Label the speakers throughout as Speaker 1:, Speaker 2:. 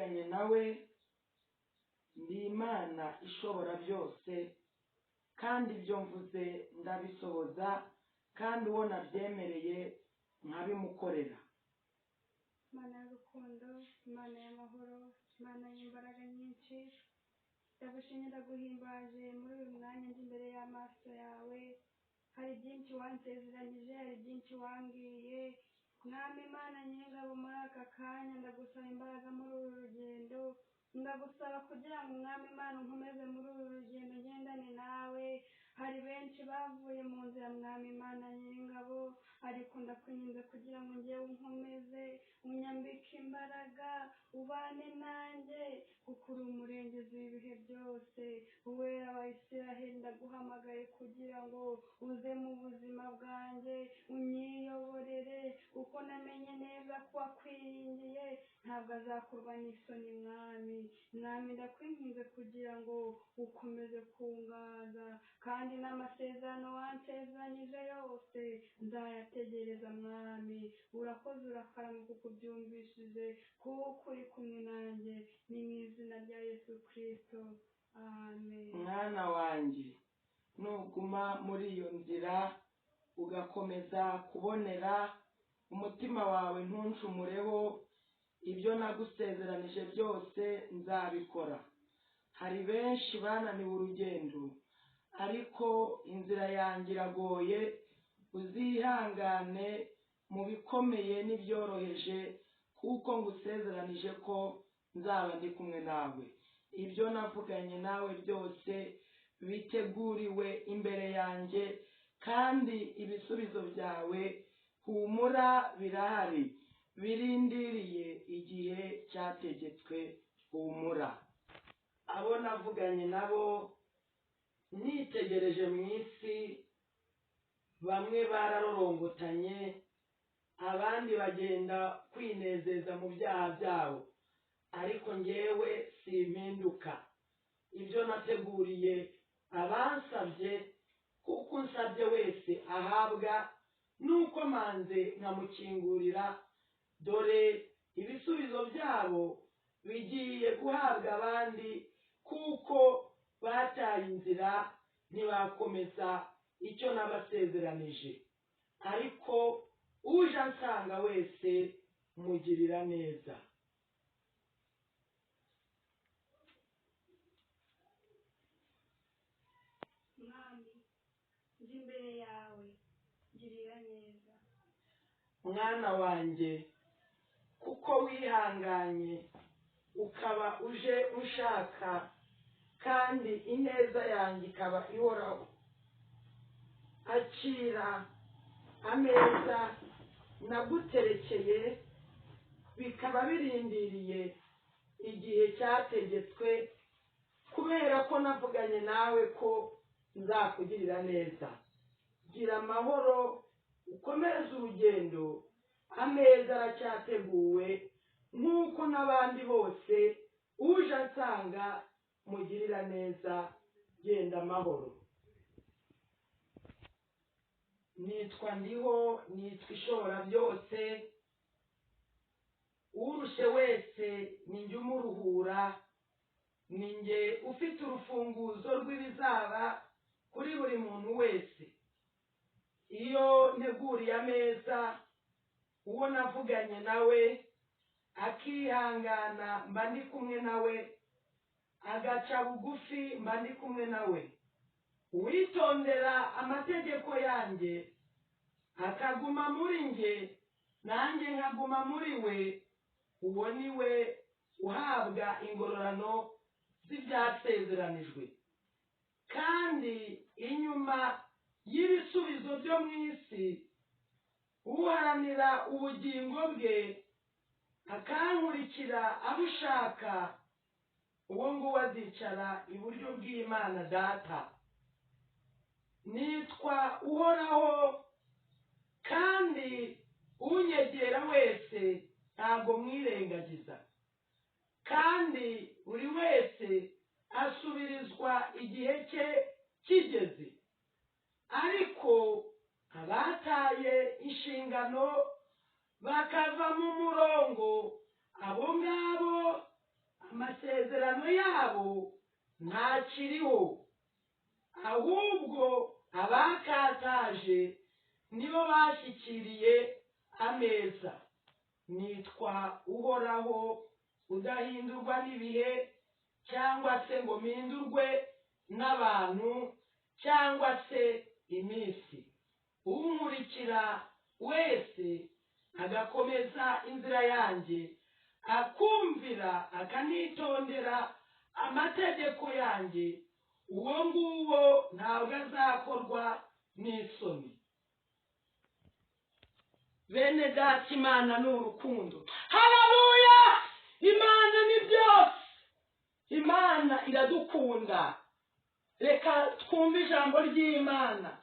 Speaker 1: navuganye nawe, ndi Imana ishobora byose, kandi ibyo mvuze ndabisohoza, kandi uwo nabyemereye nkabimukorera.
Speaker 2: Imana y'urukundo, Imana y'amahoro, Imana y'imbaraga nyinshi, ndagushimye ndaguhimbaje muri uyu mwanya ndi imbere y'amaso yawe. Hari byinshi wansezeranyije, hari byinshi wambwiye. Mwami Imana nyir'ingabo, muri aka kanya ndagusaba imbaraga muri uru rugendo, ndagusaba kugira ngo Mwami Imana unkomeze muri uru rugendo ngendane nawe. Hari benshi bavuye mu nzira Mwami Imana nyir'ingabo, ariko ndakwinginze kugira ngo njyewe unkomeze, unyambike imbaraga, ubane nanjye, kuko uri umurengezi w'ibihe byose. Uwera wa Isiraheli, ndaguhamagaye kugira ngo uze mu buzima bwanjye, unyiyoborere, kuko namenye neza ko wakwiringiye ntabwo azakorwa n'isoni. Mwami ndakwinginze kugira ngo ukomeze kungaza, kandi n'amasezerano wansezeranyije yose nzayategereza. Mwami urakoze, urakarama kuko ubyumvishije, kuko uri kumwe nanjye. Ni mu izina rya Yesu Kristo, amen.
Speaker 1: Mwana wanjye, nuguma muri iyo nzira ugakomeza kubonera, umutima wawe ntuncumureho, ibyo nagusezeranije byose nzabikora. Hari benshi bananiwe urugendo, ariko inzira yanjye iragoye. Uzihangane mu bikomeye n'ibyoroheje, kuko ngusezeranije ko nzaba ndi kumwe nawe. Ibyo navuganye nawe byose biteguriwe imbere yanjye, kandi ibisubizo byawe humura birahari, birindiriye igihe cyategetswe. Humura. Abo navuganye nabo nitegereje mu isi, bamwe bararorongotanye, abandi bagenda kwinezeza mu byaha byabo, ariko njyewe simpinduka. Ibyo nateguriye abansabye, kuko unsabye wese ahabwa, nuko manze nkamukingurira. Dore ibisubizo byabo bigiye guhabwa abandi, kuko bataye inzira ntibakomeza icyo nabasezeranije. Ariko uje ansanga wese mugirira neza.
Speaker 2: Mwami ndi imbere yawe, girira neza.
Speaker 1: Mwana wanjye, kuko wihanganye ukaba uje ushaka, kandi ineza yanjye ikaba ihoraho, akira ameza naguterekeye, bikaba birindiriye igihe cyategetswe, kubera ko navuganye nawe ko nzakugirira neza. Gira amahoro, ukomeze urugendo, ameza aracyateguwe, nk'uko n'abandi bose uje ansanga mugirira neza. Genda amahoro. Nitwa Ndiho, nitwa Ishobora byose. Urushye wese ni njye umuruhura, ni njye ufite urufunguzo rw'ibizaba kuri buri muntu wese. Iyo nteguriye ameza, uwo navuganye nawe akihangana, mba ndi kumwe nawe, agaca bugufi, mba ndi kumwe nawe. Uwitondera amategeko yanjye akaguma muri njye, nanjye nkaguma muri we, uwo ni we uhabwa ingororano z'ibyasezeranijwe. Kandi inyuma y'ibisubizo byo mu isi, uharanira ubugingo bwe akankurikira abushaka, uwo nguwo azicara iburyo bw'Imana Data. Nitwa Uhoraho, kandi unyegera wese ntabwo mwirengagiza, kandi buri wese asubirizwa igihe cye kigeze. Ariko abataye inshingano bakava mu murongo, abo ngabo amasezerano yabo ntakiriho, ahubwo abakataje nibo bashyikiriye ameza. Nitwa Uhoraho udahindurwa n'ibihe, cyangwa se ngo mpindurwe n'abantu cyangwa se iminsi. Unkurikira wese agakomeza inzira yanjye, akumvira akanitondera amategeko yanjye, uwo nguwo ntabwo azakorwa n'isoni. Bene data, Imana ni urukundo. Haleluya! Imana ni byose. Imana iradukunda. Reka twumve ijambo ry'Imana,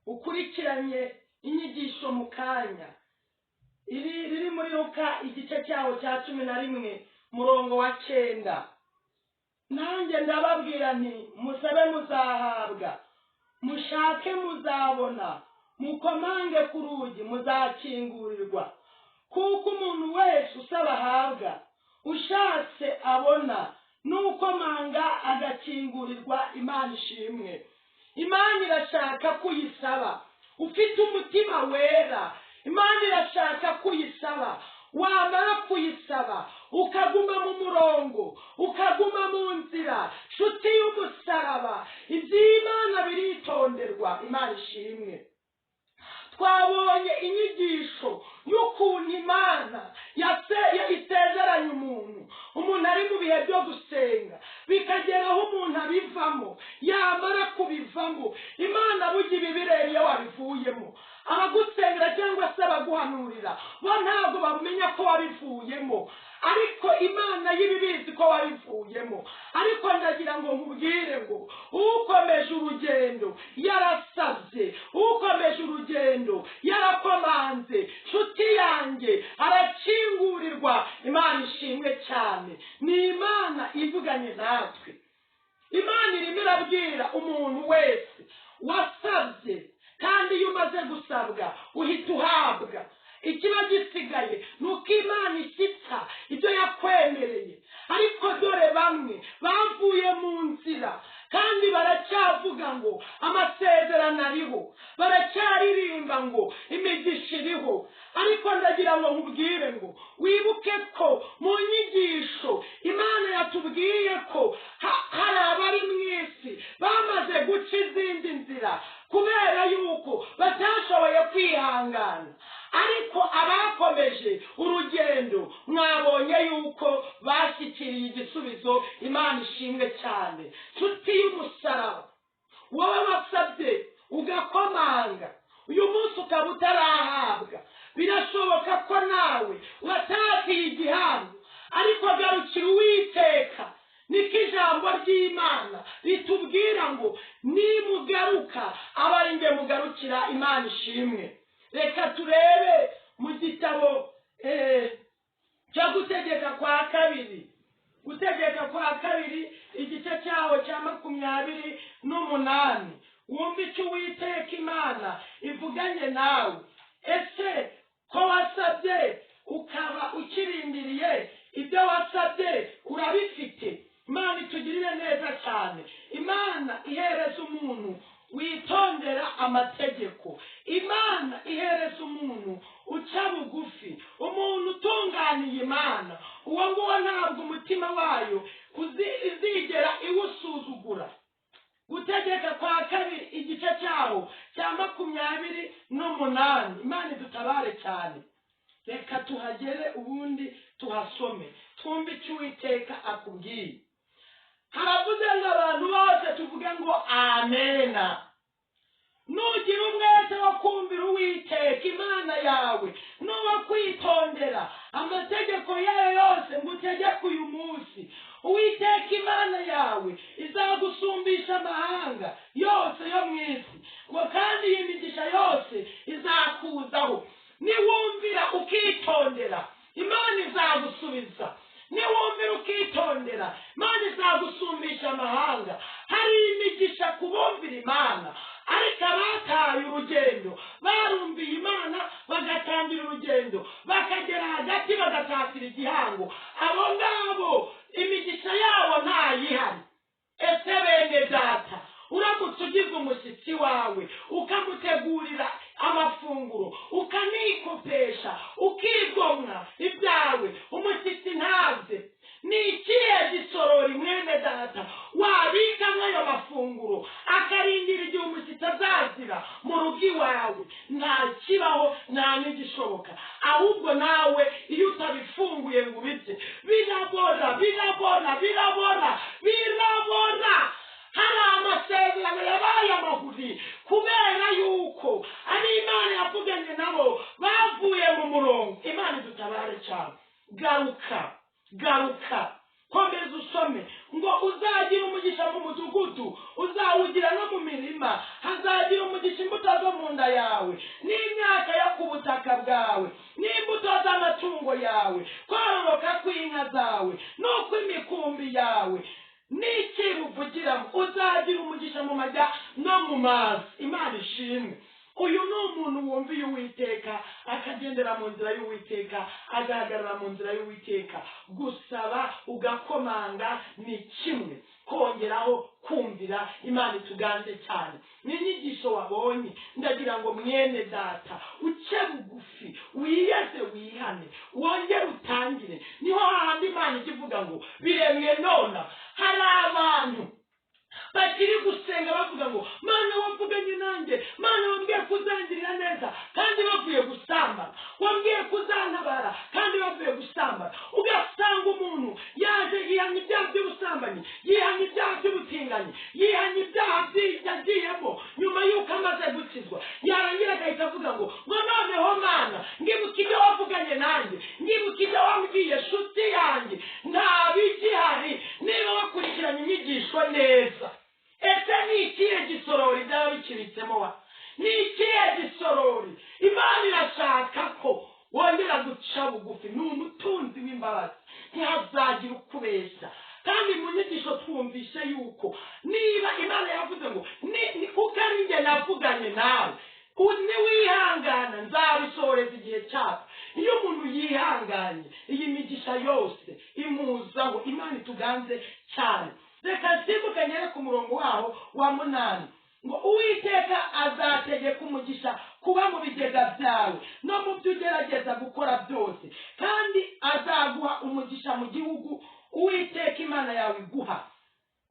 Speaker 1: ukurikiranye inyigisho mu kanya. Riri muri Luka igice cyaho cya 11 murongo wa 9. Nanjye ndababwira nti musabe muzahabwa, mushake muzabona, mukomange ku rugi muzakingurirwa. Kuko umuntu wese usaba ahabwa, ushatse abona, n'ukomanga agakingurirwa. Imana ishimwe. Imana irashaka kuyisaba ufite umutima wera. Imana irashaka kuyisaba, wamara kuyisaba ukaguma mu murongo, ukaguma mu nzira, nshuti y'umusaraba, iby'Imana biritonderwa. Imana ishimwe. Twabonye inyigisho y'ukuntu Imana isezeranya umuntu ari mu bihe byo gusenga, bikageraho umuntu abivamo. Yamara kubivamo, Imana burya ibibireba iyo wabivuyemo. Abagusengera cyangwa se abaguhanurira bo ntabwo bamenya ko wabivuyemo, ariko Imana yibibizi ko wabivuyemo. Ariko ndagira ngo nkubwire ngo ukomeje urugendo yarasabye, ukomeje urugendo yarakomanze, nshuti yanjye arakingurirwa. Imana ishimwe cyane. Ni Imana ivuganye natwe. Imana irimo irabwira umuntu wese wasabye, kandi iyo umaze gusabwa uhita uhabwa. Ikiba gisigaye nuko Imana ishyitsa ibyo yakwemereye. Ariko dore bamwe bavuye mu nzira kandi baracyavuga ngo amasezerano ariho, baracyaririmba ngo imigisha iriho. Ariko ndagira ngo nkubwire ngo wibuke ko mu nyigisho Imana yatubwiye ko hari abari mu isi bamaze guca izindi nzira kubera yuko batashoboye kwihangana. Ariko abakomeje urugendo mwabonye yuko bashyikiriye igisubizo. Imana ishimwe cyane. Nshuti y'umusaraba, wowe wasabye ugakomanga, uyu munsi ukaba utarahabwa, birashoboka ko nawe watakiye igihango. Ariko garukira Uwiteka. Niko ijambo ry'Imana ritubwira ngo nimugaruka aba ari nge mugarukira. Imana ishimwe. Reka turebe mu gitabo cyo Gutegeka kwa kabiri. Gutegeka kwa kabiri igice cyaho cya 28. Wumva icyo Uwiteka Imana ivuganye nawe. Ese ko wasabye ukaba ukirindiriye ibyo wasabye urabifite? Imana itugirire neza cyane. Imana ihereza umuntu witondera amategeko. Imana ihereza umuntu uca bugufi, umuntu utunganiye Imana. Uwo nguwo ntabwo umutima wayo izigera iwusuzugura. Gutegeka kwa kabiri igice cyaho cya 28. Imana idutabare cyane. Reka tuhagere ubundi tuhasome, twumve icyo Uwiteka akubwiye. Haravuze ngo abantu bose tuvuge ngo amena. Nugira umwete wo kumvira Uwiteka Imana yawe, no kwitondera amategeko yayo yose ngutegeka uyu munsi, Uwiteka Imana yawe izagusumbisha amahanga yose yo mu isi, ngo kandi iyi migisha yose izakuzaho. Niwumvira ukitondera, Imana izagusubiza. Niwumvira ukitondera, Imana izagusumbisha amahanga. Hari imigisha kubumvira Imana. Ariko abataye urugendo barumviye Imana bagatangira urugendo, bakagera hagati bagatatira igihango, abo ngabo imigisha yabo nta hari amasezerano yabaye amahuri kubera yuko ari Imana yavuganye nabo bavuye mu murongo. Imana idutabare cyane. Garuka komeza usome ngo uzagira umugisha mu mudugudu, uzawugira no mu mirima, hazagira umugisha imbuto zo mu nda yawe n'imyaka yo ku butaka bwawe n'imbuto z'amatungo yawe, kororoka kw'inka zawe n'ukw'imikumbi yawe n'ikiru uvugiramo. Uzagira umugisha mu majya no mu mazi. Imana ishimwe. Uyu ni umuntu wumviye Uwiteka, akagendera mu nzira y'Uwiteka, agahagarara mu nzira y'Uwiteka. Gusaba ugakomanga ni kimwe, kongeraho kumvira. Imana ituganze cyane. N'inyigisho wabonye, ndagira ngo mwene data uce bugufi, wiyeze, wihane, wongere utangire. Niho hahandi Imana ikivuga ngo biremwe nona. Hari abantu bakiri gusenga bavuga ngo Mana wavuganye nanjye, Mana wambwiye kuzangirira neza kandi bavuye gusambana, wambwiye kuzantabara kandi bavuye gusambana. Ugasanga umuntu yaje yihanye ibyaha by'ubusambanyi, yihanye ibyaha by'ubutinganyi, yihanye ibyaha byagiyemo nyuma y'uko amaze gukizwa, yarangira agahita avuga ngo noneho Mana ngibuka ibyo wavuganye nanjye, ngibuka ibyo wambwiye shuti yanjye, nta bigihari. Niba wakurikiranye inyigisho neza, ese ni ikihe gisorori byaba bikibitsemo wa? Ni ikihe gisorori? Imana irashaka ko wongera guca bugufi. Ni umutunzi w'imbabazi, ntihazagira ukubeshya. Kandi mu nyigisho twumvishe yuko niba Imana yavuze ngo kuko ari njye navuganye nawe, niwihangana nzabisoreza igihe cyabo. Iyo umuntu yihanganye, iyi migisha yose imuzaho. Imana ituganze cyane. Reka simbuke nyere ku murongo waho wa 8 ngo Uwiteka azategeka umugisha kuba mu bigega byawe no mu byo ugerageza gukora byose, kandi azaguha umugisha mu gihugu Uwiteka Imana yawe iguha.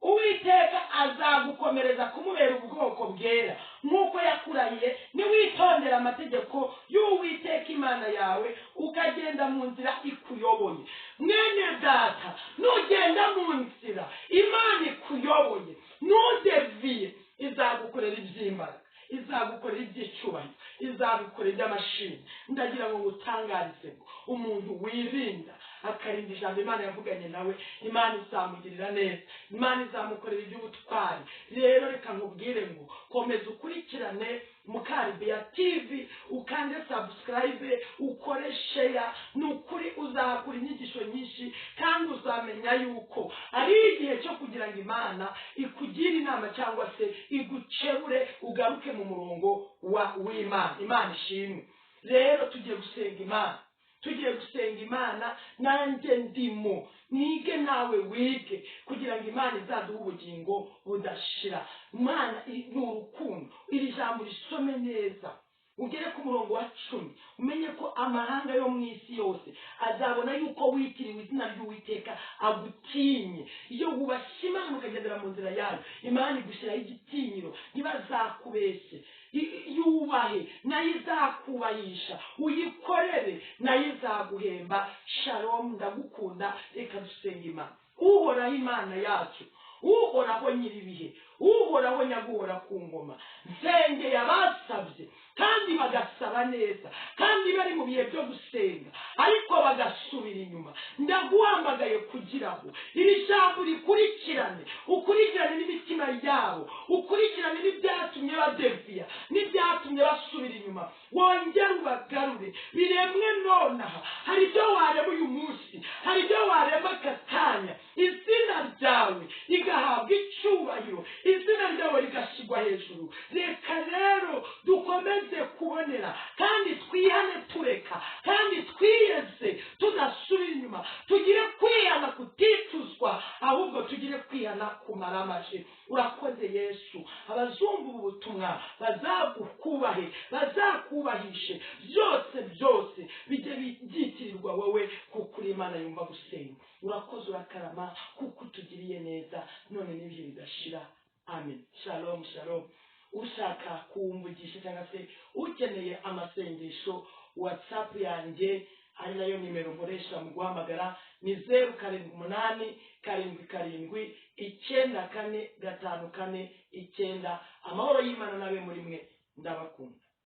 Speaker 1: Uwiteka azagukomereza kumubera ubwoko bwera nk'uko yakurahiye, niwitondera amategeko y'Uwiteka Imana yawe ukagenda mu nzira ikuyoboye. Mwene data, nugenda mu nzira Imana ikuyoboye, nudeviye, izagukorera iby'imbaraga, izagukorera iby'icyubahiro, izagukorera iby'amashimwe. Ndagira ngo ngutangarize umuntu wirinda akarinda ijambo Imana yavuganye nawe, Imana izamugirira neza, Imana izamukorera iby'ubutwari. Rero reka nkubwire ngo komeza ukurikirane Mukaribeya TV, ukande subscribe, ukore share. Nukuri uzahakura inyigisho nyinshi, kandi uzamenya yuko ari igihe cyo kugira ngo Imana ikugire inama cyangwa se igucebure ugaruke mu murongo w'Imana. Imana ishimwe. Rero tugiye gusenga Imana, nanjye ndimo nige nawe wige kugira ngo Imana izaduhe ubugingo budashira. Imana ni urukundo. Iri jambo risome neza, ugere ku murongo wa 10, umenye ko amahanga yo mu isi yose azabona yuko witiriwe izina ry'Uwiteka, agutinye. Iyo wubashye Imana ukagendera mu nzira yayo, Imana igushyiraho igitinyiro. Ntibazakubeshye, yubahe nayo izakubahisha, uyikorere nayo izaguhemba. Shalom, ndagukunda. Reka dusenge Imana. Uhoraho Imana yacu, uhoraho nyiribihe, uhoraho nyaguhora ku ngoma, nsengeye abasabye kandi bagasaba neza, kandi bari mu bihe byo gusenga ariko bagasubira inyuma. Ndaguhamagaye kugira ngo iri jambo rikurikirane, ukurikirane n'imitima yabo, ukurikirane n'ibyatumye badeviya, n'ibyatumye basubira inyuma. Wongere ubagarure. Biremwe nonaha. Hari ibyo warema uyu munsi, hari ibyo warema akanya, izina ryawe rigahabwa icyubahiro, izina ryawe rigashyirwa hejuru. Reka rero dukomeze kubonera, kandi twihane tureka, kandi twiyeze tudasubira inyuma. Tugire kwihana kutituzwa, ahubwo tugire kwihana kumara amaje. Urakoze Yesu. Abazumva ubu butumwa bazagukubahe, bazakubahishe. Byose bijye byitirirwa wowe, kuko uri Imana yumva gusenga. Urakoze, urakarama, kuko utugiriye neza, none n'ibihe bidashira. Amen. Shalom. Ushaka kumvugisha cyangwa se ukeneye amasengesho, WhatsApp yanjye ari nayo nimero nkoresha mu guhamagara, ni 0787 94 549. amahoro y'Imana nabe muri mwe, ndabakunda.